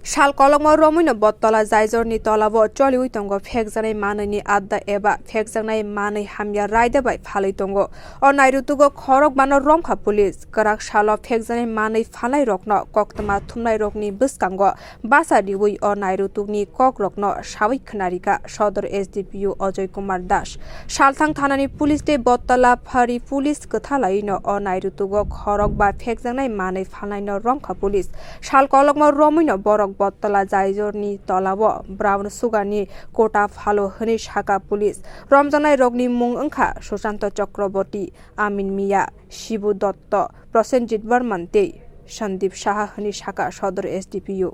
Shal kolokma romino bottola jaijor ni tola bo choliwi tongo phekjaknai manwi ni adda eba phekjaknai manwi hamya raida bai phalwi tongo o nairutugo khorok bano romkha police karak shalo phekjaknai manwi phalai rokno koktama thumnai rokni bwskango basa riwi o nairutugni kok rokno sawi khnarika sodor SDPU Ajay Kumar Das salthang thanani police de bottola phari police kathalai no o nairutugo khorok ba phekjaknai manwi phalai no romkha police shal kolokma romino borok battala jaijor ni tola bo brown sugar ni kota phalo hni shaka police romjanai rogni mung angkha Sushanto Chakraborty Amin Miya Shibu Dotto Prosenjit Barman Tei Sandip Saha hni shaka sodor SDPU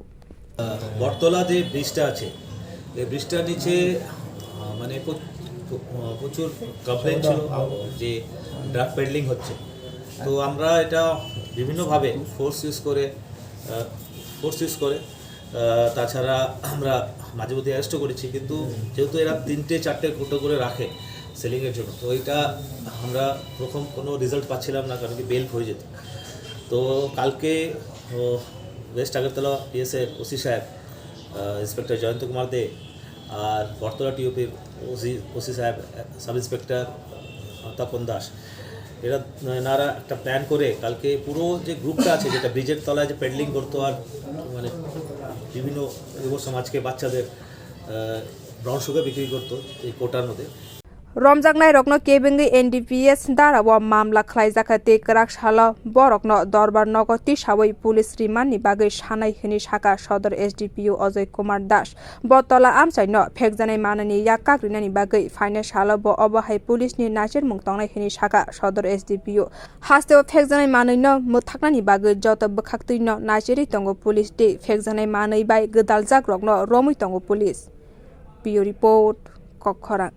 বটতলা যে ব্রিজটা আছে এই ব্রিজটার নিচে মানে প্রচুর complain ছিল যে ড্রাগ পেডলিং হচ্ছে তো আমরা এটা বিভিন্নভাবে ফোর্স ইউজ করে তাছাড়া আমরা মাঝে মধ্যে অ্যারেস্টও করেছি কিন্তু যেহেতু এরা 3-4টে কোটো করে রাখে সেলিংয়ের জন্য তো এটা আমরা প্রথম কোনো রেজাল্ট পাচ্ছিলাম না কারণ কি বেল হয়ে যেত তো কালকে ওয়েস্ট আগরতলা পিএসএর ওসি সাহেব ইন্সপেক্টর জয়ন্ত কুমার দে আর বটতলা টিওপির ওসি সাহেব সাব ইন্সপেক্টর তপন দাস এনারা একটা প্ল্যান করে কালকে পুরো যে গ্রুপটা আছে যেটা ব্রিজের তলায় যে পেডলিং করতো আর মানে বিভিন্ন যুব সমাজকে বাচ্চাদের ব্রাউন সুগার বিক্রি করতো এই কোটার মধ্যে Romjaknai rokno kebengi NDPS darawo mamla khlaijakate karak shala borokno dorbar nogoti sawai police remand ni bagai sanai hini saka sodor SDPU Ajay Kumar Das bottola amsaino phekjanai manani yakakrinani bagai final shala bo obahai police ni nacher mungtongnai hini saka sodor SDPU hasteo phekjanai manino muthaknani bagai joto bwkhaktuino nacheri tongo police de phekjanai manai bai gdaljak rokno romui tongo police Bureau report khorok